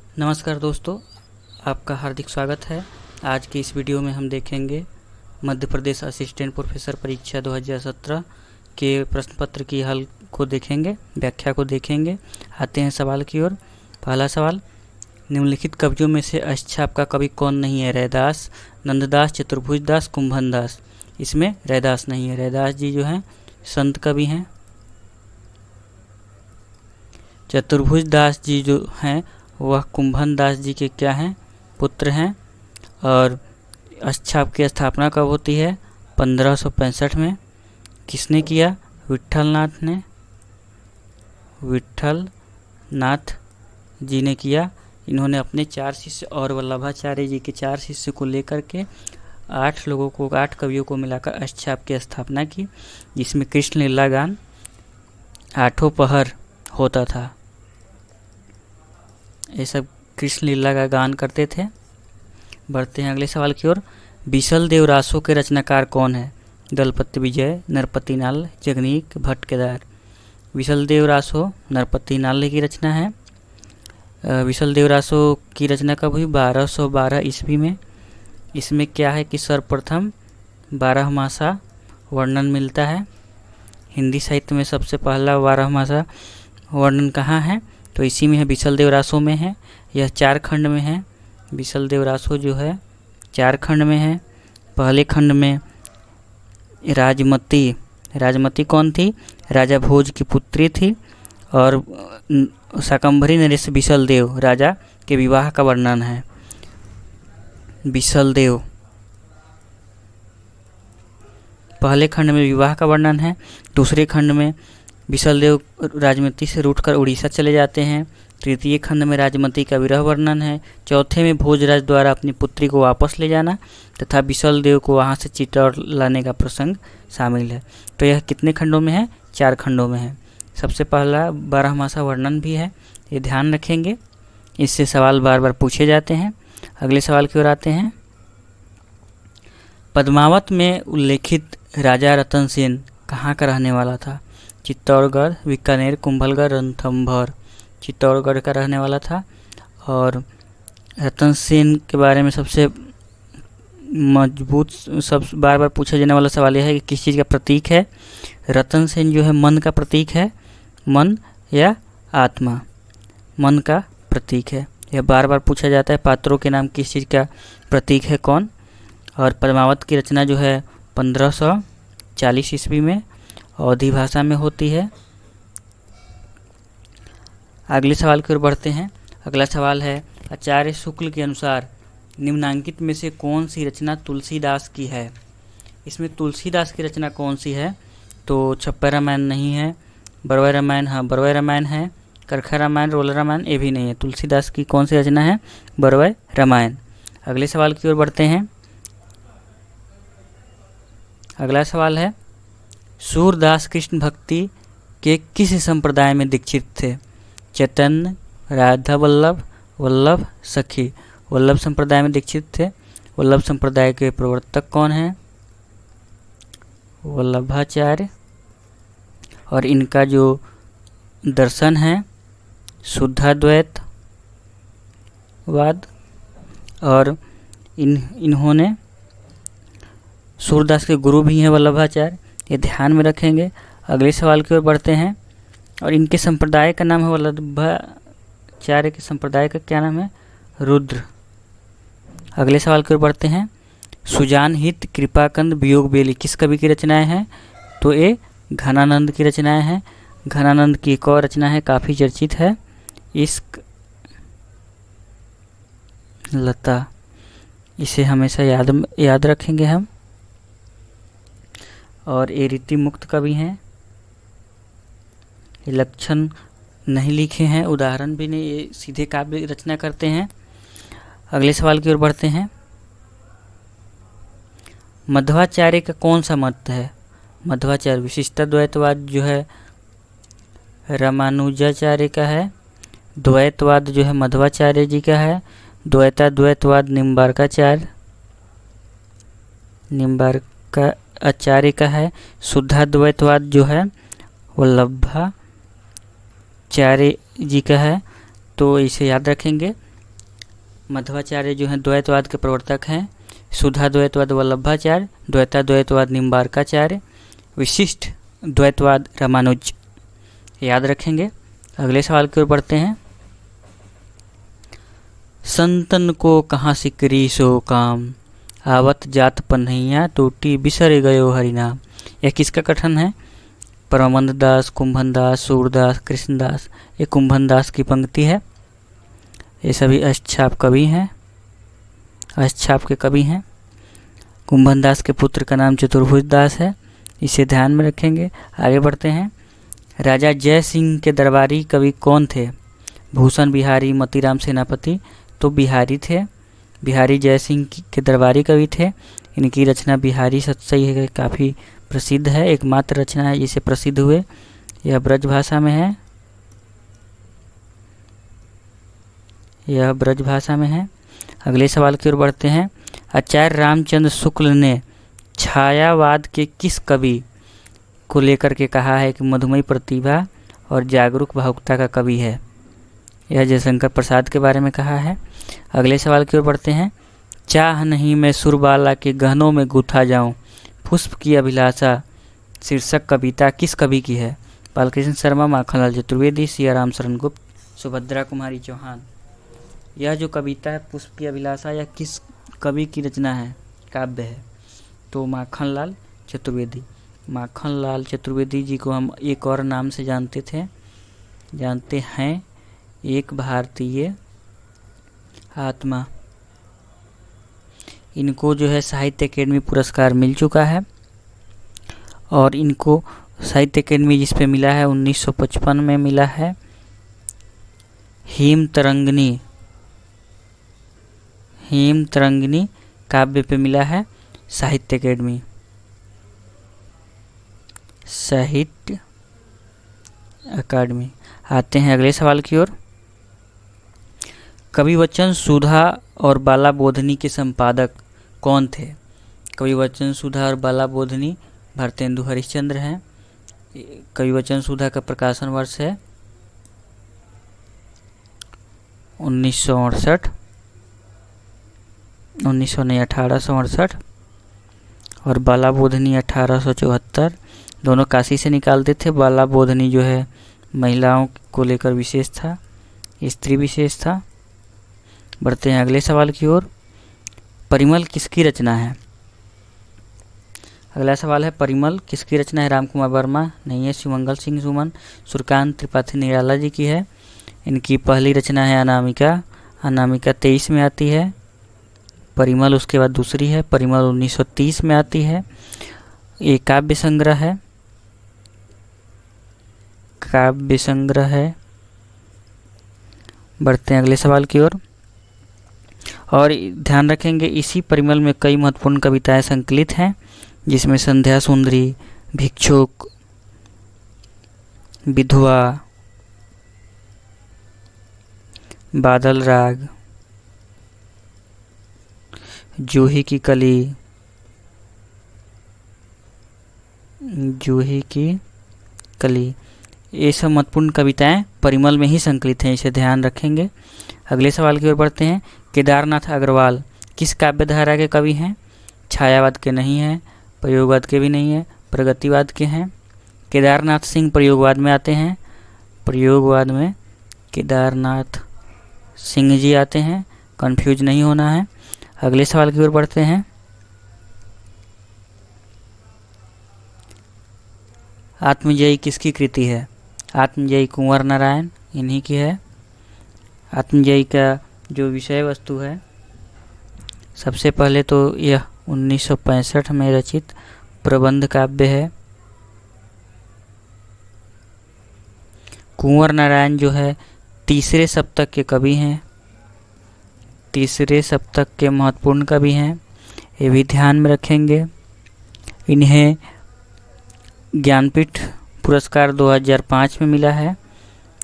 नमस्कार दोस्तों, आपका हार्दिक स्वागत है। आज की इस वीडियो में हम देखेंगे मध्य प्रदेश असिस्टेंट प्रोफेसर परीक्षा 2017 के प्रश्न पत्र की हल को देखेंगे, व्याख्या को देखेंगे। आते हैं सवाल की ओर। पहला सवाल, निम्नलिखित कवियों में से अष्टछाप का कवि कौन नहीं है? रैदास, नंददास, चतुर्भुजदास, कुंभनदास। इसमें रैदास नहीं है। रैदास जी जो हैं संत कवि हैं। चतुर्भुजदास जी जो हैं वह कुंभनदास जी के क्या हैं? पुत्र हैं। और अष्टछाप की स्थापना कब होती है? 1565 में। किसने किया? विट्ठलनाथ ने, विट्ठलनाथ जी ने किया। इन्होंने अपने 4 शिष्य और वल्लभाचार्य जी के 4 शिष्य को लेकर के 8 लोगों को, 8 कवियों को मिलाकर अष्टछाप की स्थापना की, जिसमें कृष्ण लीला गान 8 पहर होता था। ये सब कृष्ण लीला का गान करते थे। बढ़ते हैं अगले सवाल की ओर। बिसल देव रासो के रचनाकार कौन है? दलपति विजय, नरपति नाल, जगनीक, भट्ट केदार। बिसल देव रासो नरपति नाल की रचना है। बिसल देव रासो की रचना कब हुई? 1212 ईस्वी में। इसमें क्या है कि सर्वप्रथम 12 मासा वर्णन मिलता है। हिंदी साहित्य में सबसे पहला 12 मासा वर्णन कहाँ है? तो इसी में है, बिसल देव रासो में है। यह 4 खंड में है। बिसल देव रासो जो है 4 खंड में है। पहले खंड में राजमती, राजमती कौन थी? राजा भोज की पुत्री थी। और शाकंभरी नरेश बिसल देव राजा के विवाह का वर्णन है। बिसल देव पहले खंड में विवाह का वर्णन है। दूसरे खंड में बिसल देव राजमती से रूठकर उड़ीसा चले जाते हैं। तृतीय खंड में राजमती का विरह वर्णन है। चौथे में भोजराज द्वारा अपनी पुत्री को वापस ले जाना तथा बिसल देव को वहां से चित्तौड़ लाने का प्रसंग शामिल है। तो यह कितने खंडों में है? 4 खंडों में है। सबसे पहला 12 मासा वर्णन भी है, ये ध्यान रखेंगे। इससे सवाल बार बार पूछे जाते हैं। अगले सवाल की ओर आते हैं। पद्मावत में उल्लेखित राजा रतन सेन कहाँ का रहने वाला था? चित्तौड़गढ़, बीकानेर, कुंभलगढ़, रणथंभौर। चित्तौड़गढ़ का रहने वाला था। और रतन सेन के बारे में सबसे मजबूत, सब बार बार पूछा जाने वाला सवाल यह है कि किस चीज़ का प्रतीक है? रतन सेन जो है मन का प्रतीक है। मन या आत्मा, मन का प्रतीक है। यह बार बार पूछा जाता है। पात्रों के नाम किस चीज़ का प्रतीक है? कौन? और पद्मावत की रचना जो है 1540 ईस्वी में अवधी भाषा में होती है। अगले सवाल की ओर बढ़ते हैं। अगला सवाल है, आचार्य शुक्ल के अनुसार निम्नांकित में से कौन सी रचना तुलसीदास की है? इसमें तुलसीदास की रचना कौन सी है? तो छप्पर रामायण नहीं है। बरवै रामायण, हाँ बरवै रामायण है। करखा रामायण, रोल रामायण, ये भी नहीं है। तुलसीदास की कौन सी रचना है? बरवै रामायण। अगले सवाल की ओर बढ़ते हैं। अगला सवाल है, सूरदास कृष्ण भक्ति के किस संप्रदाय में दीक्षित थे? चैतन्य, राधा वल्लभ, वल्लभ सखी। वल्लभ संप्रदाय में दीक्षित थे। वल्लभ संप्रदाय के प्रवर्तक कौन हैं? वल्लभाचार्य। और इनका जो दर्शन है शुद्धाद्वैतवाद। और इन्होंने सूरदास के गुरु भी हैं वल्लभाचार्य, ये ध्यान में रखेंगे। अगले सवाल की ओर बढ़ते हैं। और इनके संप्रदाय का नाम है, वल्लभाचार्य के संप्रदाय का क्या नाम है? रुद्र। अगले सवाल की ओर बढ़ते हैं। सुजान हित, कृपाकंद, वियोग बेली किस कवि की रचनाएं हैं? तो ये घनानंद की रचनाएं हैं। घनानंद की एक और रचना है, काफ़ी चर्चित है, इश्क लता। इसे हमेशा याद रखेंगे हम। और ये रीति मुक्त कवि हैं। ये लक्षण नहीं लिखे हैं, उदाहरण भी नहीं, ये सीधे काव्य रचना करते हैं। अगले सवाल की ओर बढ़ते हैं। मध्वाचार्य का कौन सा मत है? मध्वाचार्य विशिष्टाद्वैतवाद जो है रामानुजाचार्य का है। द्वैतवाद जो है मध्वाचार्य जी का है। द्वैताद्वैतवाद निम्बार्काचार्य का है। शुद्धाद्वैतवाद जो है वल्लभाचार्य जी का है। तो इसे याद रखेंगे। मध्वाचार्य जो हैं द्वैतवाद के प्रवर्तक हैं। सुधा द्वैतवाद वल्लभाचार्य, द्वैताद्वैतवाद निम्बार्काचार्य, विशिष्ट द्वैतवाद रामानुज। याद रखेंगे। अगले सवाल की ओर बढ़ते हैं। संतन को कहाँ सिकरी सो काम, आवत जात पन्हैया टूटी बिसर गयो हरिनाम। यह किसका कथन है? परमानंद दास, कुंभन दास, सूरदास, कृष्णदास। ये कुंभन दास की पंक्ति है। ये सभी अष्टछाप कवि हैं, अष्टछाप के कवि हैं। कुंभन दास के पुत्र का नाम चतुर्भुज दास है, इसे ध्यान में रखेंगे। आगे बढ़ते हैं। राजा जय सिंह के दरबारी कवि कौन थे? भूषण बिहारी, मोतीराम सेनापति। तो बिहारी थे, बिहारी जय सिंह के दरबारी कवि थे। इनकी रचना बिहारी सतसई है, काफ़ी प्रसिद्ध है, एकमात्र रचना है जिसे प्रसिद्ध हुए। यह ब्रज भाषा में है, यह ब्रज भाषा में है। अगले सवाल की ओर बढ़ते हैं। आचार्य रामचंद्र शुक्ल ने छायावाद के किस कवि को लेकर के कहा है कि मधुमयी प्रतिभा और जागरूक भावुकता का कवि है? यह जयशंकर प्रसाद के बारे में कहा है। अगले सवाल की ओर बढ़ते हैं। चाह नहीं मैं सुरबाला के गहनों में गूथा जाऊं, पुष्प की अभिलाषा शीर्षक कविता किस कवि की है? बालकृष्ण शर्मा, माखनलाल चतुर्वेदी, सियाराम शरण गुप्त, सुभद्रा कुमारी चौहान। यह जो कविता है पुष्प की अभिलाषा, यह किस कवि की रचना है, काव्य है? तो माखनलाल चतुर्वेदी। माखनलाल चतुर्वेदी जी को हम एक और नाम से जानते हैं, एक भारतीय आत्मा। इनको जो है साहित्य अकेडमी पुरस्कार मिल चुका है और इनको साहित्य अकेडमी जिस पे मिला है 1955 में मिला है। हेम तरंगिनी काव्य पे मिला है साहित्य अकेडमी, साहित्य अकादमी। आते हैं अगले सवाल की ओर। कविवचन सुधा और बाला बोधनी के संपादक कौन थे? कविवचन सुधा और बाला बोधनी भारतेंदु हरिश्चंद्र हैं। कविवचन सुधा का प्रकाशन वर्ष है 1868 और बाला बोधनी 1874। दोनों काशी से निकालते थे। बाला बोधनी जो है महिलाओं को लेकर विशेष था, स्त्री विशेष था। बढ़ते हैं अगले सवाल की ओर। परिमल किसकी रचना है? अगला सवाल है, परिमल किसकी रचना है? रामकुमार वर्मा नहीं है, शिवमंगल सिंह सुमन, सूर्यकांत त्रिपाठी निराला जी की है। इनकी पहली रचना है अनामिका। अनामिका 23 में आती है। परिमल उसके बाद दूसरी है, परिमल 1930 में आती है। ये काव्य संग्रह है, काव्य संग्रह है। बढ़ते हैं अगले सवाल की ओर। और ध्यान रखेंगे इसी परिमल में कई महत्वपूर्ण कविताएं संकलित हैं, जिसमें संध्या सुंदरी, भिक्षुक, विधवा, बादल राग, जूही की कली, ये सब महत्वपूर्ण कविताएं परिमल में ही संकलित हैं, इसे ध्यान रखेंगे। अगले सवाल की ओर बढ़ते हैं। केदारनाथ अग्रवाल किस काव्य धारा के कवि हैं? छायावाद के नहीं हैं, प्रयोगवाद के भी नहीं है, प्रगतिवाद के हैं। केदारनाथ सिंह प्रयोगवाद में आते हैं, प्रयोगवाद में केदारनाथ सिंह जी आते हैं, कंफ्यूज नहीं होना है। अगले सवाल की ओर बढ़ते हैं। आत्मजयी किसकी कृति है? आत्मजयी कुंवर नारायण इन्हीं की है। आत्मजयी का जो विषय वस्तु है, सबसे पहले तो यह 1965 में रचित प्रबंध काव्य है। कुंवर नारायण जो है तीसरे सप्तक के कवि हैं, तीसरे सप्तक के महत्वपूर्ण कवि हैं, ये भी ध्यान में रखेंगे। इन्हें ज्ञानपीठ पुरस्कार 2005 में मिला है,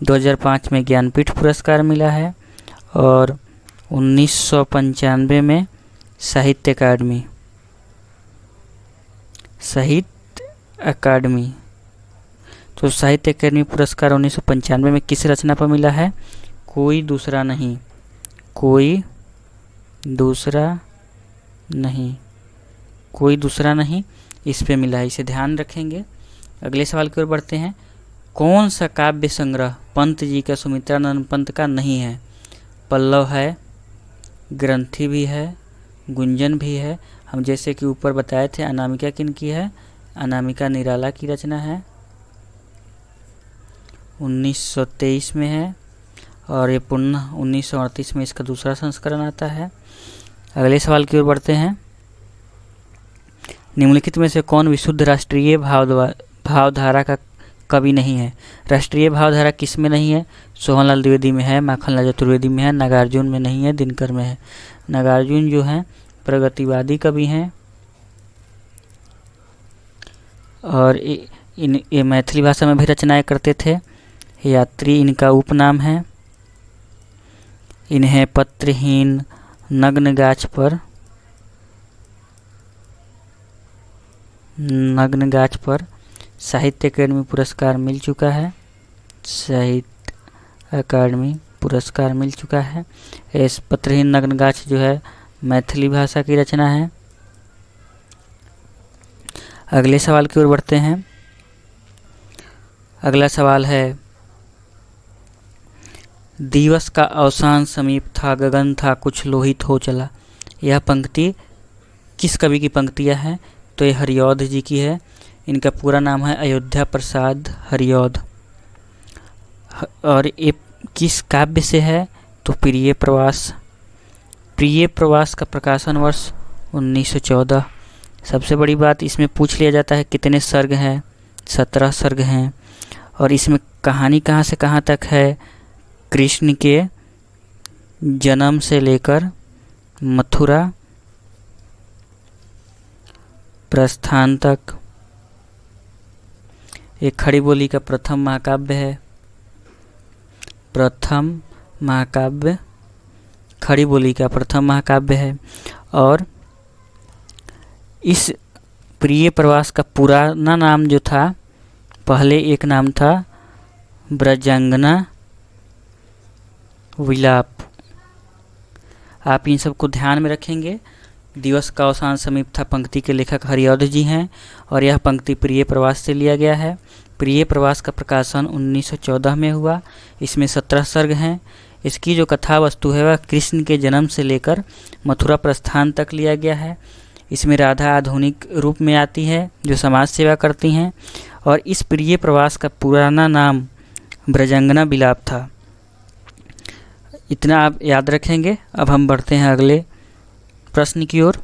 2005 में ज्ञानपीठ पुरस्कार मिला है और 1995 में साहित्य अकादमी। तो साहित्य अकादमी पुरस्कार 1995 में किस रचना पर मिला है? कोई दूसरा नहीं, कोई दूसरा नहीं, कोई दूसरा नहीं इस पे मिला है, इसे ध्यान रखेंगे। अगले सवाल की ओर बढ़ते हैं। कौन सा काव्य संग्रह पंत जी का सुमित्रानंद पंत का नहीं है? पल्लव है, ग्रंथि भी है, गुंजन भी है। हम जैसे कि ऊपर बताए थे, अनामिका किन की है? अनामिका निराला की रचना है, 1923 में है, और ये पुनः 1938 में इसका दूसरा संस्करण आता है। अगले सवाल की ओर बढ़ते हैं। निम्नलिखित में से कौन विशुद्ध राष्ट्रीय भावधारा का कवि नहीं है? राष्ट्रीय भावधारा किस में नहीं है? सोहनलाल द्विवेदी में है, माखनलाल चतुर्वेदी में है, नागार्जुन में नहीं है, दिनकर में है। नागार्जुन जो हैं प्रगतिवादी कवि हैं और ये मैथिली भाषा में भी रचनाएं करते थे। यात्री इनका उपनाम है। इन्हें पत्रहीन नग्न गाछ पर साहित्य अकादमी पुरस्कार मिल चुका है। साहित्य अकादमी पुरस्कार मिल चुका है। इस पत्रहीन नग्न गाछ जो है मैथिली भाषा की रचना है। अगले सवाल की ओर बढ़ते हैं। अगला सवाल है, दिवस का अवसान समीप था, गगन था कुछ लोहित हो चला। यह पंक्ति किस कवि की पंक्तियाँ हैं? तो ये हरिऔध जी की है। इनका पूरा नाम है अयोध्या प्रसाद हरिऔध। और ये किस काव्य से है? तो प्रिय प्रवास। प्रिय प्रवास का प्रकाशन वर्ष 1914। सबसे बड़ी बात इसमें पूछ लिया जाता है कितने सर्ग हैं? 17 सर्ग हैं। और इसमें कहानी कहाँ से कहाँ तक है? कृष्ण के जन्म से लेकर मथुरा प्रस्थान तक। एक खड़ी बोली का प्रथम महाकाव्य है। प्रथम महाकाव्य खड़ी बोली का प्रथम महाकाव्य है। और इस प्रिय प्रवास का पुराना नाम जो था, पहले एक नाम था ब्रजांगना विलाप। आप इन सबको ध्यान में रखेंगे। दिवस का अवसान समीप था पंक्ति के लेखक हरिऔध जी हैं और यह पंक्ति प्रिय प्रवास से लिया गया है। प्रिय प्रवास का प्रकाशन 1914 में हुआ। इसमें 17 सर्ग हैं। इसकी जो कथा वस्तु है वह कृष्ण के जन्म से लेकर मथुरा प्रस्थान तक लिया गया है। इसमें राधा आधुनिक रूप में आती है जो समाज सेवा करती हैं। और इस प्रिय प्रवास का पुराना नाम ब्रजांगना विलाप था। इतना आप याद रखेंगे। अब हम बढ़ते हैं अगले प्रश्न की ओर।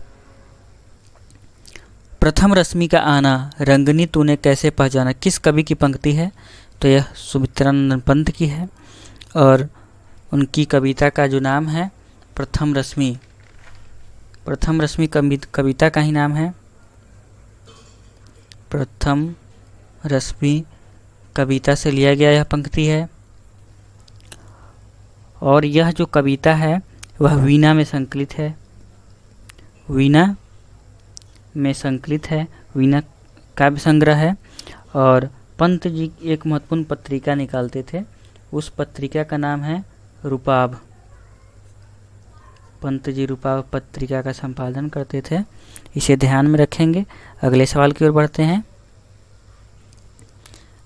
प्रथम रश्मि का आना रंगनी तूने कैसे पहचाना किस कवि की पंक्ति है? तो यह सुमित्रानंद पंत की है और उनकी कविता का जो नाम है प्रथम रश्मि। प्रथम रश्मि कविता का ही नाम है। प्रथम रश्मि कविता से लिया गया यह पंक्ति है। और यह जो कविता है वह वीणा में संकलित है। वीणा में संकलित है। वीणा काव्य संग्रह है। और पंत जी एक महत्वपूर्ण पत्रिका निकालते थे। उस पत्रिका का नाम है रूपाभ। पंत जी रूपाभ पत्रिका का संपादन करते थे। इसे ध्यान में रखेंगे। अगले सवाल की ओर बढ़ते हैं।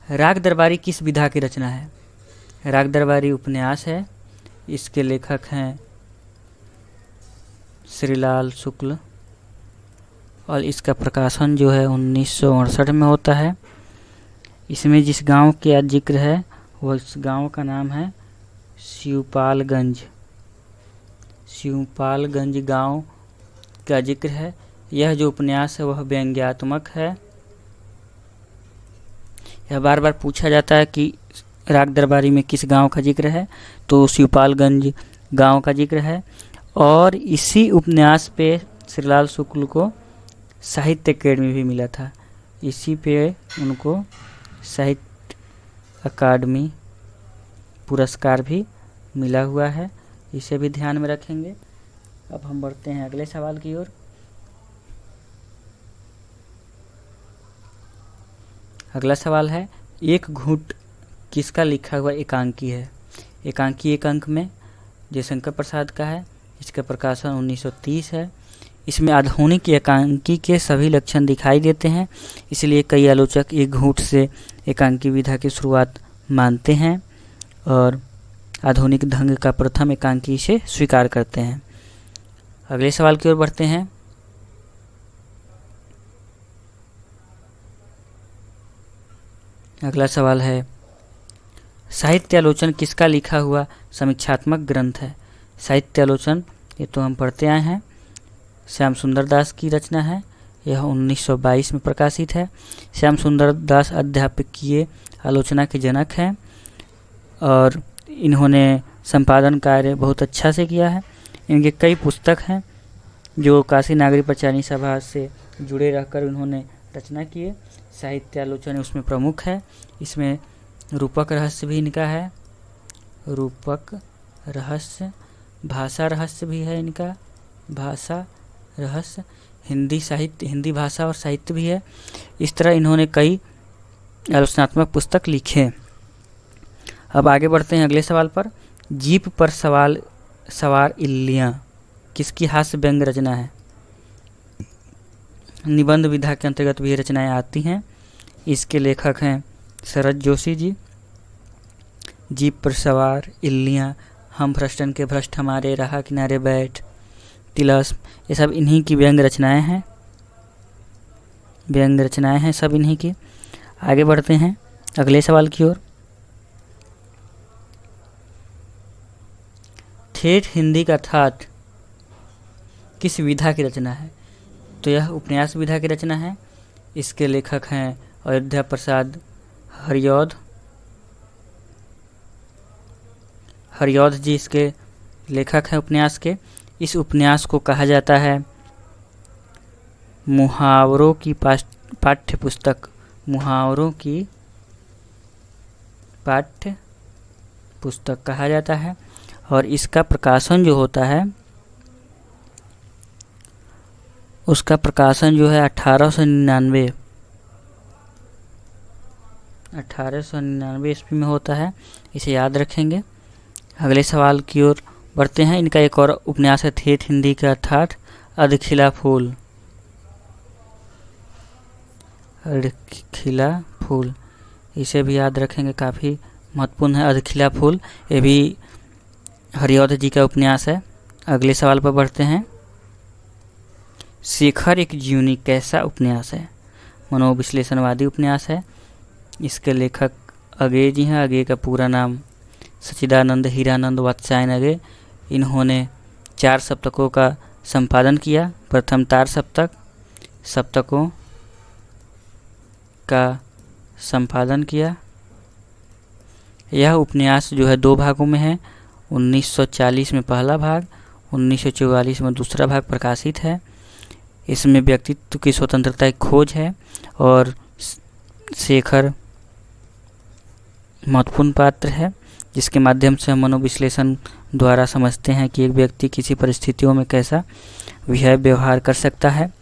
राग दरबारी किस विधा की रचना है? राग दरबारी उपन्यास है। इसके लेखक हैं श्रीलाल शुक्ल और इसका प्रकाशन जो है 1968 में होता है। इसमें जिस गांव का जिक्र है वह इस गांव का नाम है शिवपालगंज। शिवपालगंज गांव का जिक्र है। यह जो उपन्यास है वह व्यंग्यात्मक है। यह बार बार पूछा जाता है कि राग दरबारी में किस गांव का जिक्र है, तो शिवपालगंज गांव का जिक्र है। और इसी उपन्यास पे श्रीलाल शुक्ल को साहित्य अकादमी भी मिला था। इसी पे उनको साहित्य अकादमी पुरस्कार भी मिला हुआ है। इसे भी ध्यान में रखेंगे। अब हम बढ़ते हैं अगले सवाल की ओर। अगला सवाल है, एक घूंट किसका लिखा हुआ एकांकी है? एकांकी एक अंक में जयशंकर प्रसाद का है। इसका प्रकाशन 1930 है। इसमें आधुनिक एकांकी के सभी लक्षण दिखाई देते हैं, इसलिए कई आलोचक एक घूंट से एकांकी विधा की शुरुआत मानते हैं और आधुनिक ढंग का प्रथम एकांकी से स्वीकार करते हैं। अगले सवाल की ओर बढ़ते हैं। अगला सवाल है, साहित्यालोचन किसका लिखा हुआ समीक्षात्मक ग्रंथ है? साहित्यालोचन ये तो हम पढ़ते आए हैं, श्याम सुंदर दास की रचना है। यह 1922 में प्रकाशित है। श्याम सुंदर दास अध्यापकीय आलोचना के जनक हैं और इन्होंने संपादन कार्य बहुत अच्छा से किया है। इनके कई पुस्तक हैं जो काशी नागरी प्रचारणी सभा से जुड़े रहकर उन्होंने रचना किए। साहित्यालोचन उसमें प्रमुख है। इसमें रूपक रहस्य भी इनका है, रूपक रहस्य, भाषा रहस्य भी है इनका, भाषा रहस्य, हिंदी साहित्य, हिंदी भाषा और साहित्य भी है। इस तरह इन्होंने कई आलोचनात्मक पुस्तक लिखे। अब आगे बढ़ते हैं अगले सवाल पर। जीप पर सवार इल्लियाँ किसकी हास्य व्यंग्य रचना है? निबंध विधा के अंतर्गत भी ये रचनाएं आती हैं। इसके लेखक हैं शरद जोशी जी। जीप पर सवार इल्लियाँ, हम भ्रष्टन के भ्रष्ट हमारे, राह किनारे बैठ, तिलस्म, ये सब इन्हीं की व्यंग्य रचनाएं हैं। व्यंग्य रचनाएं हैं सब इन्हीं की। आगे बढ़ते हैं अगले सवाल की ओर। ठेठ हिंदी का ठाठ किस विधा की रचना है? तो यह उपन्यास विधा की रचना है। इसके लेखक हैं अयोध्या प्रसाद हरिऔध जी इसके लेखक हैं उपन्यास के। इस उपन्यास को कहा जाता है मुहावरों की पाठ्य पुस्तक, मुहावरों की पाठ्य पुस्तक कहा जाता है। और इसका प्रकाशन जो होता है, उसका प्रकाशन जो है 1899 ईस्वी में होता है। इसे याद रखेंगे। अगले सवाल की ओर बढ़ते हैं। इनका एक और उपन्यास है ठेठ हिंदी का ठाठ, अधखिला फूल। अधखिला फूल, इसे भी याद रखेंगे, काफ़ी महत्वपूर्ण है अधखिला फूल। ये भी हरिऔध जी का उपन्यास है। अगले सवाल पर बढ़ते हैं। शेखर एक जीवनी कैसा उपन्यास है? मनोविश्लेषणवादी उपन्यास है। इसके लेखक अगे जी हैं। अगे का पूरा नाम सच्चिदानंद हीरानंद वात्स्यायन अगे। इन्होंने 4 सप्तकों का संपादन किया। प्रथम तार सप्तकों का संपादन किया। यह उपन्यास जो है 2 भागों में है। 1940 में पहला भाग, 1944 में दूसरा भाग प्रकाशित है। इसमें व्यक्तित्व की स्वतंत्रता की खोज है और शेखर महत्वपूर्ण पात्र है, जिसके माध्यम से हम मनोविश्लेषण द्वारा समझते हैं कि एक व्यक्ति किसी परिस्थितियों में कैसा व्यवहार कर सकता है।